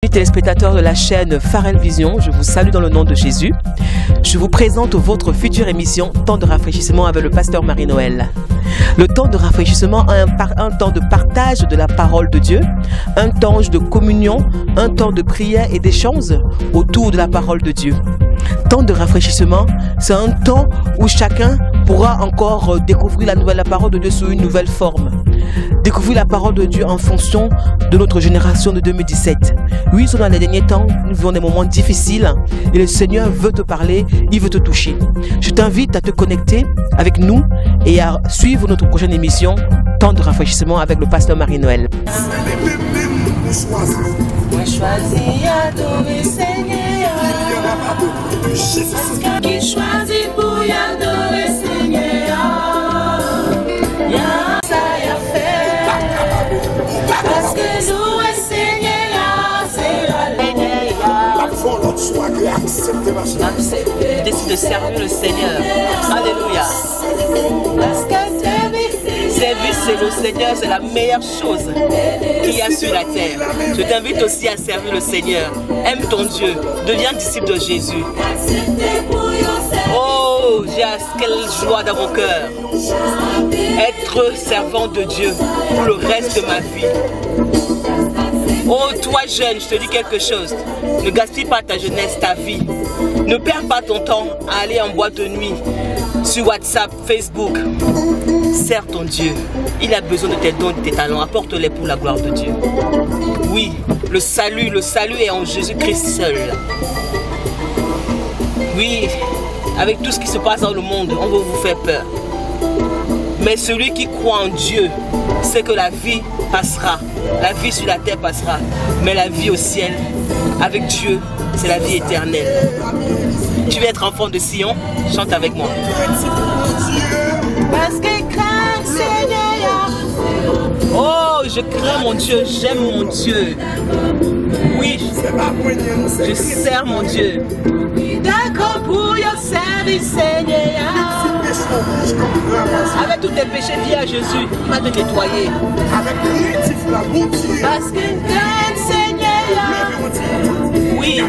Téléspectateurs de la chaîne Pharrell Vision, je vous salue dans le nom de Jésus. Je vous présente votre future émission Temps de rafraîchissement avec le pasteur Marie-Noël. Le temps de rafraîchissement est un temps de partage de la parole de Dieu, un temps de communion, un temps de prière et d'échange autour de la parole de Dieu. Temps de rafraîchissement, c'est un temps où chacun pourra encore découvrir la parole de Dieu sous une nouvelle forme. Découvrir la parole de Dieu en fonction de notre génération de 2017. Oui, nous sommes dans les derniers temps, nous vivons des moments difficiles et le Seigneur veut te parler, il veut te toucher. Je t'invite à te connecter avec nous et à suivre notre prochaine émission, Temps de rafraîchissement avec le pasteur Marie-Noël. Moi choisis adorer Seigneur. Qui choisit pour y adorer Seigneur. Y'a ça y a fait. Parce que nous et Seigneur, c'est la Je décide de servir le Seigneur. Alléluia. Servir c'est le Seigneur, c'est la meilleure chose qu'il y a sur la terre. Je t'invite aussi à servir le Seigneur. Aime ton Dieu, deviens disciple de Jésus. Oh, quelle joie dans mon cœur. Être servant de Dieu pour le reste de ma vie. Oh, toi jeune, je te dis quelque chose. Ne gaspille pas ta jeunesse, ta vie. Ne perds pas ton temps à aller en boîte de nuit, sur WhatsApp, Facebook. Sers ton Dieu. Il a besoin de tes dons et de tes talents. Apporte-les pour la gloire de Dieu. Oui, le salut est en Jésus-Christ seul. Oui, avec tout ce qui se passe dans le monde, on veut vous faire peur. Mais celui qui croit en Dieu, sait que la vie passera. La vie sur la terre passera. Mais la vie au ciel, avec Dieu, c'est la vie éternelle. Tu veux être enfant de Sion? Chante avec moi. parce que crains Seigneur. Oh, je crains mon Dieu, j'aime mon Dieu. Oui, je sers mon Dieu. D'accord pour your service Seigneur. Avec tous tes péchés, viens à Jésus, il va te nettoyer. Parce que crains Seigneur. Oui,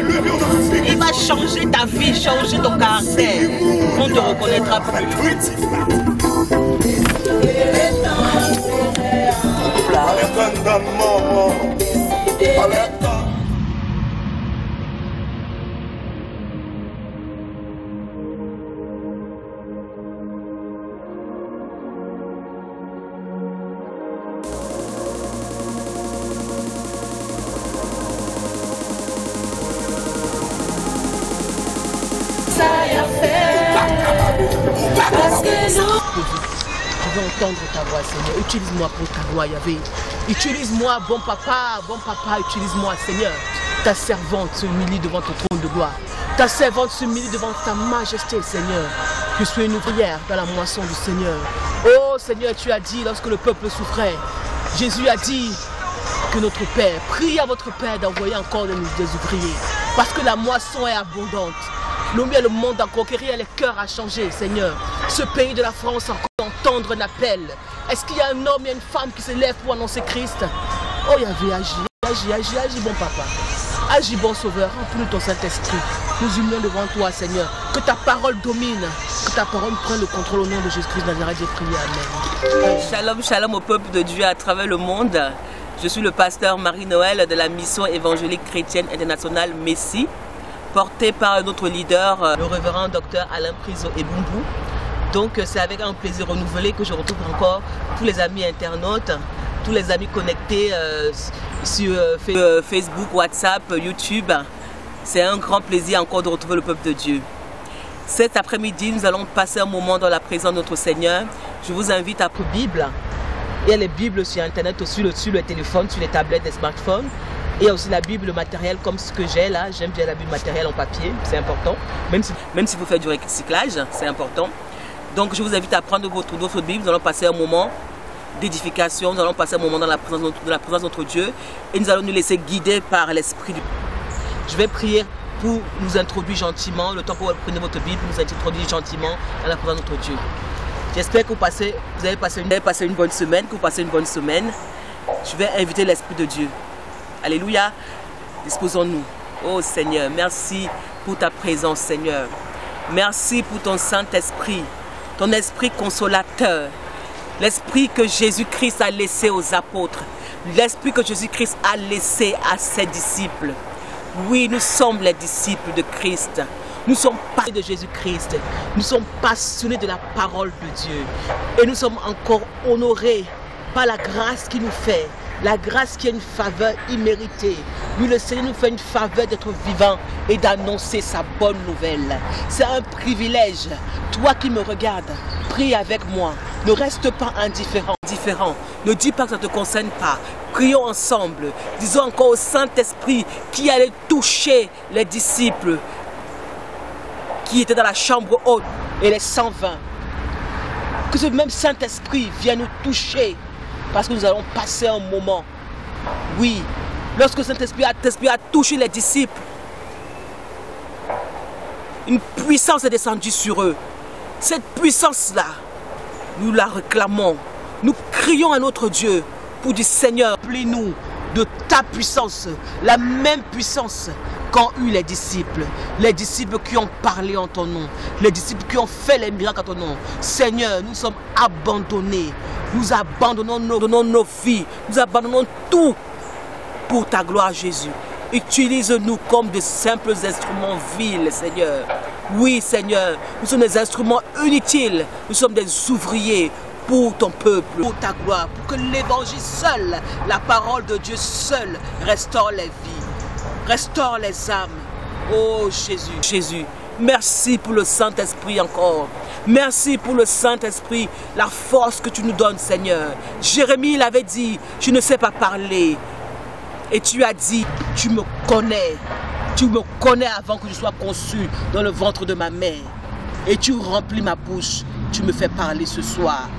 il va changer ta vie, changer ton caractère. On te reconnaîtra plus. Parce que nous... Je veux entendre ta voix, Seigneur. Utilise-moi pour ta gloire, Yahvé. Utilise-moi, bon papa, utilise-moi, Seigneur. Ta servante s'humilie devant ton trône de gloire. Ta servante s'humilie devant ta majesté, Seigneur. Je suis une ouvrière dans la moisson du Seigneur. Oh Seigneur, tu as dit lorsque le peuple souffrait, Jésus a dit que notre Père, priez à votre Père d'envoyer encore des ouvriers. Parce que la moisson est abondante. Le monde a conquéri et les cœurs à changer, Seigneur. Ce pays de la France a encore entendre un appel. Est-ce qu'il y a un homme et une femme qui se lèvent pour annoncer Christ? Oh Yahvé, agis, bon papa. Agis, bon sauveur, remplis ton Saint-Esprit. Nous humilions devant toi, Seigneur. Que ta parole domine, que ta parole prenne le contrôle au nom de Jésus-Christ. Nazareth, j'ai prié, amen. Shalom, shalom au peuple de Dieu à travers le monde. Je suis le pasteur Marie-Noël de la mission évangélique chrétienne internationale Messie, porté par notre leader, le révérend docteur Alain Priso et Boubou. Donc c'est avec un plaisir renouvelé que je retrouve encore tous les amis internautes, tous les amis connectés sur Facebook, WhatsApp, YouTube. C'est un grand plaisir encore de retrouver le peuple de Dieu. Cet après-midi, nous allons passer un moment dans la présence de notre Seigneur. Je vous invite à prendre la Bible. Il y a les Bibles sur Internet, sur le téléphone, sur les tablettes, les smartphones. Il y a aussi la Bible matérielle comme ce que j'ai là. J'aime bien la Bible matérielle en papier, c'est important. Même si vous faites du recyclage, c'est important. Donc je vous invite à prendre votre Bible. Nous allons passer un moment d'édification. Nous allons passer un moment dans la présence de notre Dieu. Et nous allons nous laisser guider par l'Esprit de Dieu. Je vais prier pour nous introduire gentiment. Le temps que vous prenez votre Bible, nous introduire gentiment dans la présence de notre Dieu. J'espère que vous avez passé une bonne semaine, Je vais inviter l'Esprit de Dieu. Alléluia. Disposons-nous. Oh Seigneur, merci pour ta présence, Seigneur. Merci pour ton Saint-Esprit, ton Esprit consolateur. L'Esprit que Jésus-Christ a laissé aux apôtres. L'Esprit que Jésus-Christ a laissé à ses disciples. Oui, nous sommes les disciples de Christ. Nous sommes passionnés de Jésus-Christ. Nous sommes passionnés de la parole de Dieu. Et nous sommes encore honorés par la grâce qu'il nous fait. La grâce qui est une faveur imméritée. Oui, le Seigneur nous fait une faveur d'être vivant et d'annoncer sa bonne nouvelle. C'est un privilège. Toi qui me regardes, prie avec moi. Ne reste pas indifférent. Ne dis pas que ça ne te concerne pas. Prions ensemble. Disons encore au Saint-Esprit qui allait toucher les disciples qui étaient dans la chambre haute et les 120. Que ce même Saint-Esprit vienne nous toucher. Parce que nous allons passer un moment. Oui, lorsque le Saint-Esprit a touché les disciples, une puissance est descendue sur eux. Cette puissance-là, nous la réclamons. Nous crions à notre Dieu pour dire Seigneur, remplis-nous de ta puissance, la même puissance qu'ont eu les disciples qui ont parlé en ton nom, les disciples qui ont fait les miracles en ton nom. Seigneur, nous sommes abandonnés. Nous abandonnons nos vies, nous abandonnons tout pour ta gloire, Jésus. Utilise-nous comme de simples instruments vils, Seigneur. Oui, Seigneur, nous sommes des instruments inutiles, nous sommes des ouvriers pour ton peuple, pour ta gloire, pour que l'évangile seul, la parole de Dieu seul, restaure les vies, restaure les âmes. Oh Jésus, Jésus. Merci pour le Saint-Esprit encore. Merci pour le Saint-Esprit, la force que tu nous donnes, Seigneur. Jérémie l'avait dit, je ne sais pas parler. Et tu as dit, tu me connais. Tu me connais avant que je sois conçu dans le ventre de ma mère. Et tu remplis ma bouche. Tu me fais parler ce soir.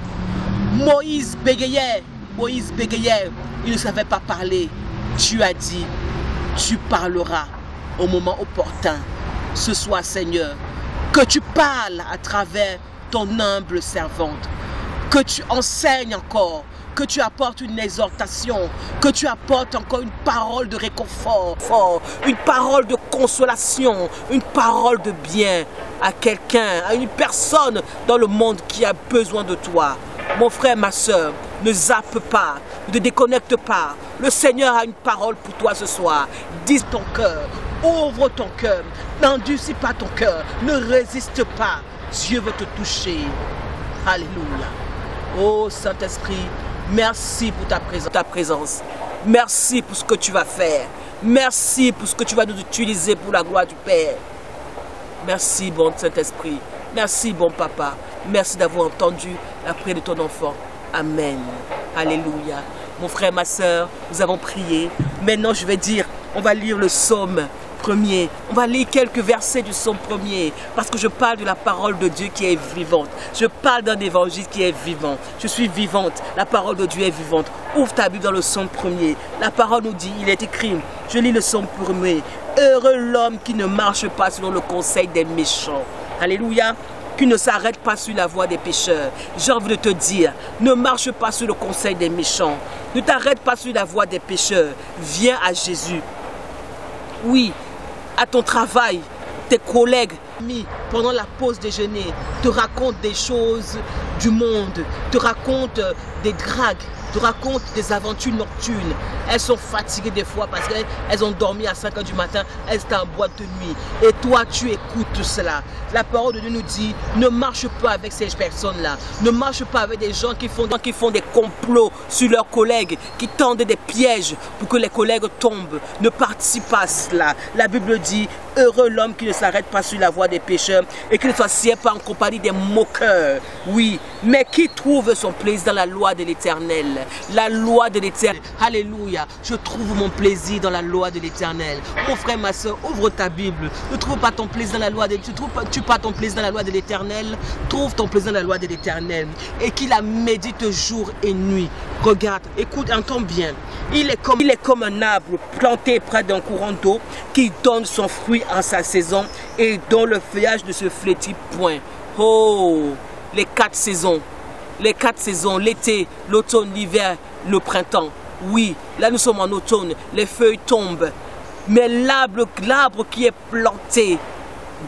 Moïse bégayait. Il ne savait pas parler. Tu as dit, tu parleras au moment opportun. Ce soir, Seigneur, que tu parles à travers ton humble servante, que tu enseignes encore, que tu apportes une exhortation, que tu apportes encore une parole de réconfort, une parole de consolation, une parole de bien à quelqu'un, à une personne dans le monde qui a besoin de toi. Mon frère, ma soeur, ne zappe pas, ne te déconnecte pas. Le Seigneur a une parole pour toi ce soir. Dis ton cœur. Ouvre ton cœur, n'endurcis pas ton cœur, ne résiste pas. Dieu veut te toucher. Alléluia. Oh Saint-Esprit, merci pour ta présence. Merci pour ce que tu vas faire. Merci pour ce que tu vas nous utiliser pour la gloire du Père. Merci bon Saint-Esprit. Merci bon Papa. Merci d'avoir entendu la prière de ton enfant. Amen. Alléluia. Mon frère, ma soeur, nous avons prié. Maintenant, je vais dire, on va lire le psaume 1er. On va lire quelques versets du psaume 1er. Parce que je parle de la parole de Dieu qui est vivante. Je parle d'un évangile qui est vivant. Je suis vivante. La parole de Dieu est vivante. Ouvre ta Bible dans le psaume 1er. La parole nous dit, il est écrit, je lis le psaume 1er. Heureux l'homme qui ne marche pas selon le conseil des méchants. Alléluia. Qui ne s'arrête pas sur la voie des pécheurs. J'ai envie de te dire, ne marche pas sur le conseil des méchants. Ne t'arrête pas sur la voie des pécheurs. Viens à Jésus. Oui, à ton travail, tes collègues, pendant la pause déjeuner, te racontent des choses du monde, te racontent des dragues, te racontent des aventures nocturnes. Elles sont fatiguées des fois parce qu'elles ont dormi à 5 h du matin, elles étaient en boîte de nuit. Et toi, tu écoutes tout cela. La parole de Dieu nous dit, ne marche pas avec ces personnes-là. Ne marche pas avec des gens qui font des complots sur leurs collègues, qui tendent des pièges pour que les collègues tombent. Ne participe pas à cela. La Bible dit, heureux l'homme qui ne s'arrête pas sur la voie des pécheurs et qui ne s'assied pas en compagnie des moqueurs. Oui, mais qui trouve son plaisir dans la loi de l'Éternel. La loi de l'Éternel. Alléluia. Je trouve mon plaisir dans la loi de l'Éternel. Mon frère, ma soeur, ouvre ta Bible. Ne trouve pas ton plaisir dans la loi de l'Éternel. Tu pas ton plaisir dans la loi de l'Éternel. Trouve ton plaisir dans la loi de l'Éternel. Et qu'il la médite jour et nuit. Regarde, écoute, entends bien. Il est comme un arbre planté près d'un courant d'eau qui donne son fruit en sa saison et dont le feuillage ne se flétrit point. Oh, les 4 saisons. Les 4 saisons, l'été, l'automne, l'hiver, le printemps. Oui, là nous sommes en automne, les feuilles tombent. Mais l'arbre qui est planté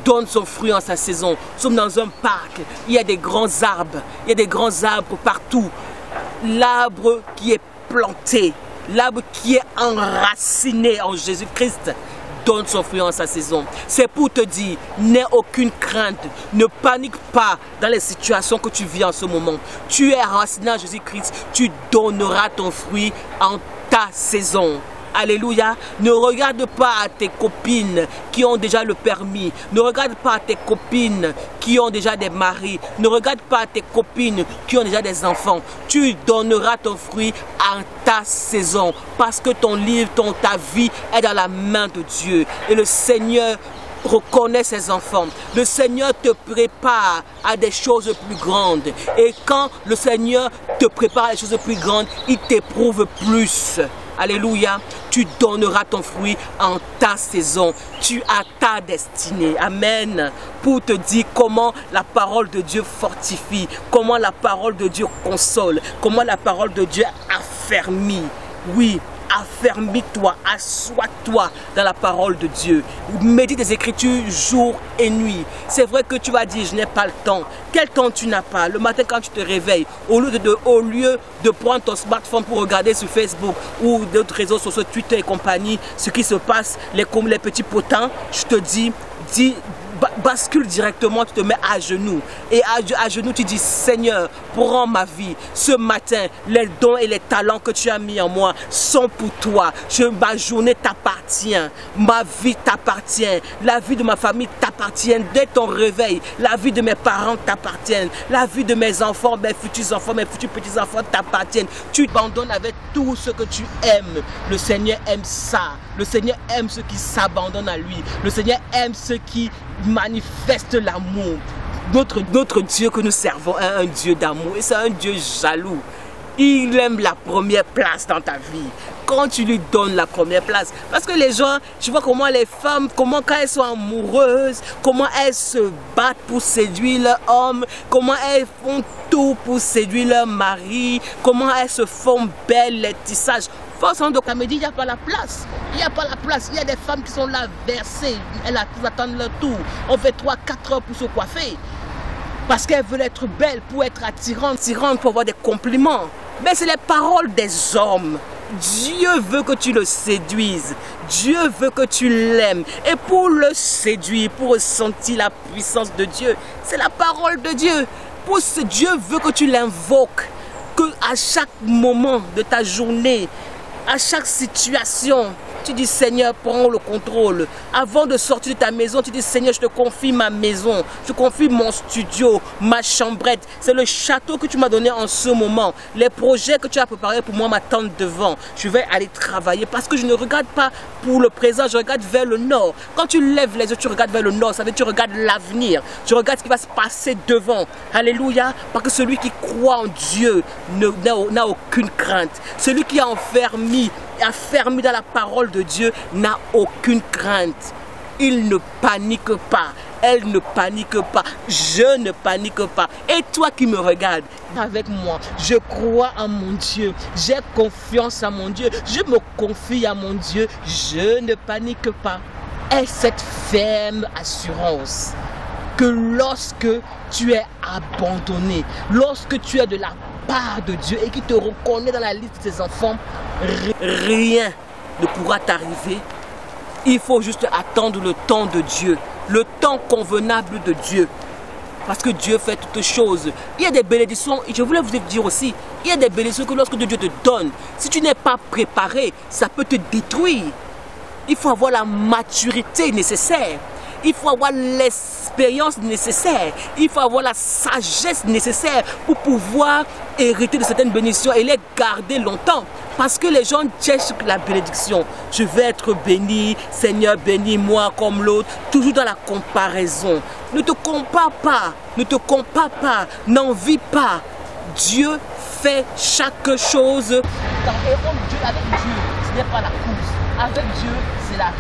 donne son fruit en sa saison. Nous sommes dans un parc, il y a des grands arbres, il y a des grands arbres partout. L'arbre qui est planté, l'arbre qui est enraciné en Jésus-Christ donne son fruit en sa saison. C'est pour te dire, n'aie aucune crainte, ne panique pas dans les situations que tu vis en ce moment. Tu es enraciné en Jésus-Christ, tu donneras ton fruit en ta saison. Alléluia. Ne regarde pas à tes copines qui ont déjà le permis. Ne regarde pas à tes copines qui ont déjà des maris. Ne regarde pas à tes copines qui ont déjà des enfants. Tu donneras ton fruit en ta saison. Parce que ton livre, ta vie est dans la main de Dieu. Et le Seigneur reconnaît ses enfants. Le Seigneur te prépare à des choses plus grandes. Et quand le Seigneur te prépare à des choses plus grandes, il t'éprouve plus. Alléluia. Tu donneras ton fruit en ta saison. Tu as ta destinée. Amen. Pour te dire comment la parole de Dieu fortifie, comment la parole de Dieu console, comment la parole de Dieu affermit. Oui. Affermis-toi, assois-toi dans la parole de Dieu. Médite les Écritures jour et nuit. C'est vrai que tu vas dire, je n'ai pas le temps. Quel temps tu n'as pas? Le matin quand tu te réveilles, au lieu de prendre ton smartphone pour regarder sur Facebook ou d'autres réseaux sociaux, Twitter et compagnie, ce qui se passe, les petits potins, je te dis, bascule directement, tu te mets à genoux. Et à genoux, tu dis, Seigneur, prends ma vie. Ce matin, les dons et les talents que tu as mis en moi sont pour toi. Ma journée t'appartient. Ma vie t'appartient. La vie de ma famille t'appartient. Dès ton réveil, la vie de mes parents t'appartient. La vie de mes enfants, mes futurs enfants, mes futurs petits-enfants t'appartiennent. Tu t'abandonnes avec tout ce que tu aimes. Le Seigneur aime ça. Le Seigneur aime ceux qui s'abandonnent à lui. Le Seigneur aime ceux qui manifestent l'amour. Notre Dieu que nous servons est un Dieu d'amour et c'est un Dieu jaloux. Il aime la première place dans ta vie. Quand tu lui donnes la première place. Parce que les gens, je vois comment les femmes, quand elles sont amoureuses, comment elles se battent pour séduire leur homme, comment elles font tout pour séduire leur mari, comment elles se font belles, les tissages. Donc elle me dit, il n'y a pas la place. Il n'y a pas la place. Il y a des femmes qui sont là versées. Elles attendent leur tour. On fait 3-4 heures pour se coiffer. Parce qu'elles veulent être belles, pour être attirantes, pour avoir des compliments. Mais c'est les paroles des hommes. Dieu veut que tu le séduises. Dieu veut que tu l'aimes. Et pour le séduire, pour ressentir la puissance de Dieu, c'est la parole de Dieu. Dieu veut que tu l'invoques. Que à chaque moment de ta journée, à chaque situation, tu dis Seigneur, prends le contrôle. Avant de sortir de ta maison, tu dis Seigneur, je te confie ma maison, je te confie mon studio, ma chambrette. C'est le château que tu m'as donné en ce moment. Les projets que tu as préparés pour moi m'attendent devant. Je vais aller travailler parce que je ne regarde pas pour le présent, je regarde vers le nord. Quand tu lèves les yeux, tu regardes vers le nord, ça veut dire que tu regardes l'avenir. Tu regardes ce qui va se passer devant. Alléluia. Parce que celui qui croit en Dieu n'a aucune crainte. Celui qui est enfermé dans la parole de Dieu n'a aucune crainte. Il ne panique pas. Elle ne panique pas. Je ne panique pas. Et toi qui me regardes avec moi, je crois en mon Dieu. J'ai confiance en mon Dieu. Je me confie à mon Dieu. Je ne panique pas. Et cette ferme assurance que lorsque tu es abandonné, lorsque tu es de la part de Dieu et qui te reconnaît dans la liste de tes enfants, rien ne pourra t'arriver. Il faut juste attendre le temps de Dieu, le temps convenable de Dieu. Parce que Dieu fait toutes choses. Il y a des bénédictions, et je voulais vous dire aussi, il y a des bénédictions que lorsque Dieu te donne, si tu n'es pas préparé, ça peut te détruire. Il faut avoir la maturité nécessaire. Il faut avoir l'expérience nécessaire. Il faut avoir la sagesse nécessaire pour pouvoir hériter de certaines bénédictions et les garder longtemps. Parce que les gens cherchent la bénédiction. Je vais être béni, Seigneur, bénis-moi comme l'autre. Toujours dans la comparaison. Ne te compare pas. Ne te compare pas. N'envie pas. Dieu fait chaque chose. Avec Dieu, ce n'est pas la course. Avec Dieu,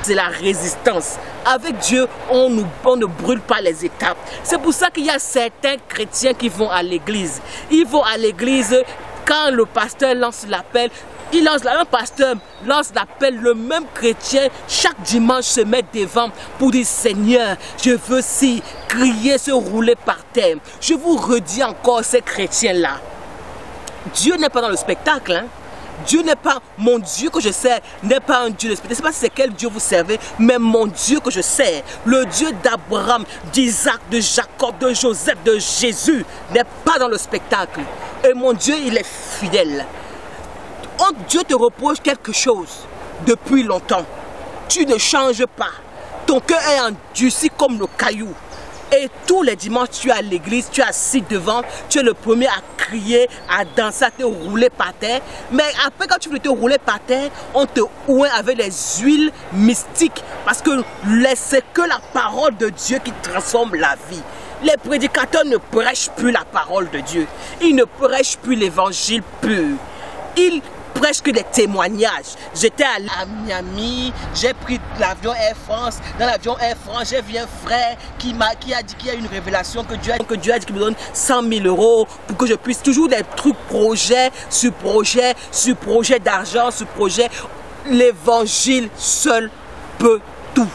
c'est la résistance. Avec Dieu, on ne brûle pas les étapes. C'est pour ça qu'il y a certains chrétiens qui vont à l'église. Ils vont à l'église quand le pasteur lance l'appel. Il lance un pasteur lance l'appel, le même chrétien chaque dimanche se met devant pour dire Seigneur, je veux si crier, se rouler par terre. Je vous redis encore ces chrétiens-là. Dieu n'est pas dans le spectacle, hein. Dieu n'est pas, mon Dieu que je sais, n'est pas un Dieu de spectacle. Je ne sais pas si c'est quel Dieu vous servez, mais mon Dieu que je sais, le Dieu d'Abraham, d'Isaac, de Jacob, de Joseph, de Jésus, n'est pas dans le spectacle. Et mon Dieu, il est fidèle. Dieu te reproche quelque chose depuis longtemps. Tu ne changes pas. Ton cœur est endurci comme le caillou. Et tous les dimanches, tu es à l'église, tu es assis devant, tu es le premier à crier, à danser, à te rouler par terre. Mais après, quand tu veux te rouler par terre, on te oint avec les huiles mystiques. Parce que c'est que la parole de Dieu qui transforme la vie. Les prédicateurs ne prêchent plus la parole de Dieu. Ils ne prêchent plus l'évangile pur. Ils prêchent que des témoignages. J'étais à Miami, j'ai pris l'avion Air France. Dans l'avion Air France, j'ai vu un frère qui a dit qu'il y a une révélation que Dieu a dit qu'il me donne 100 000 € pour que je puisse toujours des trucs projet sur projet d'argent, sur projet. L'évangile seul peut tout.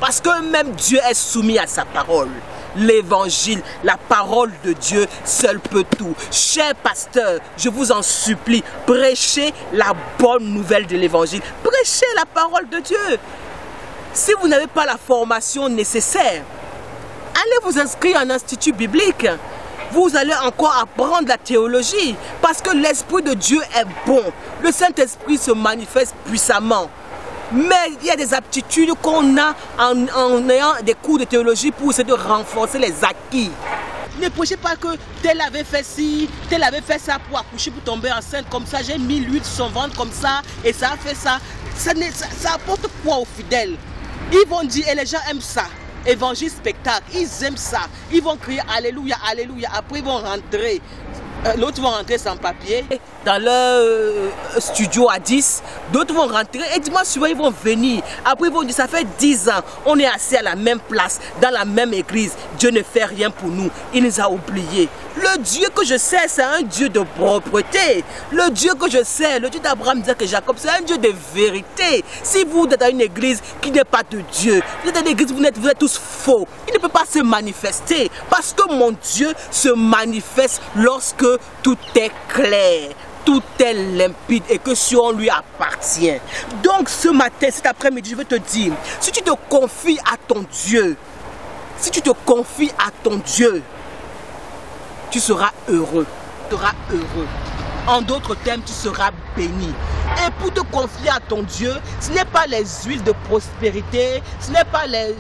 Parce que même Dieu est soumis à sa parole. L'évangile, la parole de Dieu seul peut tout. Chers pasteurs, je vous en supplie, prêchez la bonne nouvelle de l'évangile. Prêchez la parole de Dieu. Si vous n'avez pas la formation nécessaire, allez vous inscrire en institut biblique. Vous allez encore apprendre la théologie. Parce que l'Esprit de Dieu est bon. Le Saint-Esprit se manifeste puissamment. Mais il y a des aptitudes qu'on a en ayant des cours de théologie pour essayer de renforcer les acquis. Ne prêchez pas que tel avait fait ci, tel avait fait ça pour accoucher, pour tomber enceinte comme ça. J'ai mis l'huile sur son ventre comme ça et ça a fait ça. Ça apporte quoi aux fidèles? Ils vont dire, et les gens aiment ça. Évangile spectacle, ils aiment ça. Ils vont crier Alléluia, Alléluia. Après ils vont rentrer. L'autre vont rentrer sans papier dans leur studio à 10. D'autres vont rentrer et dimanche suivant ils vont venir. Après ils vont dire ça fait 10 ans. On est assis à la même place, dans la même église. Dieu ne fait rien pour nous. Il nous a oubliés. Le Dieu que je sais, c'est un Dieu de propreté. Le Dieu que je sais, le Dieu d'Abraham, Isaac et Jacob, c'est un Dieu de vérité. Si vous êtes dans une église qui n'est pas de Dieu, vous êtes dans une église, vous êtes tous faux. Il ne peut pas se manifester. Parce que mon Dieu se manifeste lorsque tout est clair. Tout est limpide et que si on lui appartient. Donc ce matin, cet après-midi, je veux te dire, si tu te confies à ton Dieu, tu seras heureux. Tu seras heureux. En d'autres termes, tu seras béni. Et pour te confier à ton Dieu, ce n'est pas les huiles de prospérité, ce n'est pas les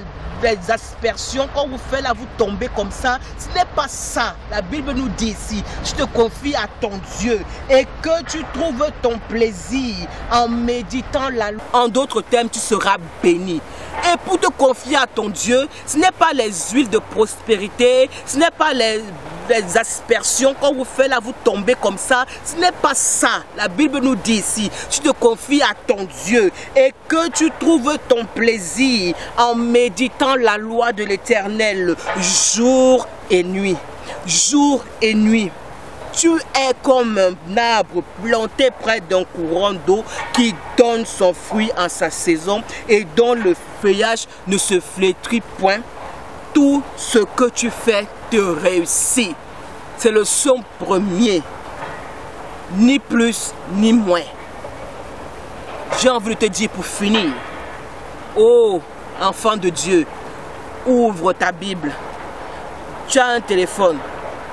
aspersions qu'on vous fait là, vous tombez comme ça. Ce n'est pas ça. La Bible nous dit ici, je te confie à ton Dieu et que tu trouves ton plaisir en méditant la loi. En d'autres termes, tu seras béni. Et pour te confier à ton Dieu, ce n'est pas les huiles de prospérité, ce n'est pas les aspersions qu'on vous fait là, vous tombez comme ça. Ce n'est pas ça. La Bible nous dit ici, tu te confies à ton Dieu et que tu trouves ton plaisir en méditant la loi de l'Éternel jour et nuit. Jour et nuit. Tu es comme un arbre planté près d'un courant d'eau qui donne son fruit en sa saison et dont le feuillage ne se flétrit point. Tout ce que tu fais te réussit. C'est le psaume 1er. Ni plus ni moins. J'ai envie de te dire pour finir. Oh, enfant de Dieu, ouvre ta Bible. Tu as un téléphone.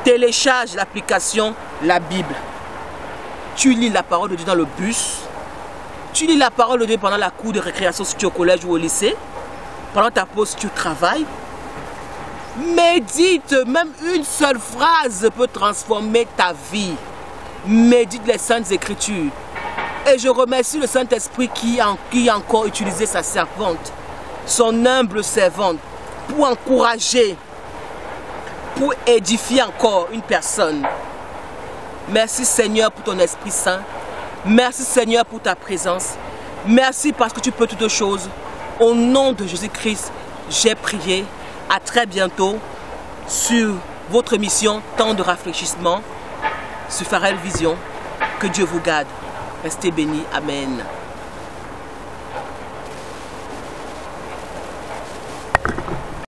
Télécharge l'application La Bible. Tu lis la parole de Dieu dans le bus. Tu lis la parole de Dieu pendant la cour de récréation si tu es au collège ou au lycée. Pendant ta pause si tu travailles. Médite, même une seule phrase peut transformer ta vie. Médite les Saintes Écritures. Et je remercie le Saint-Esprit qui a encore utilisé sa servante, son humble servante, pour encourager, pour édifier encore une personne. Merci Seigneur pour ton Esprit Saint. Merci Seigneur pour ta présence. Merci parce que tu peux toutes choses. Au nom de Jésus-Christ, j'ai prié. À très bientôt sur votre émission Temps de rafraîchissement sur Pharrell Vision. Que Dieu vous garde. Restez bénis. Amen.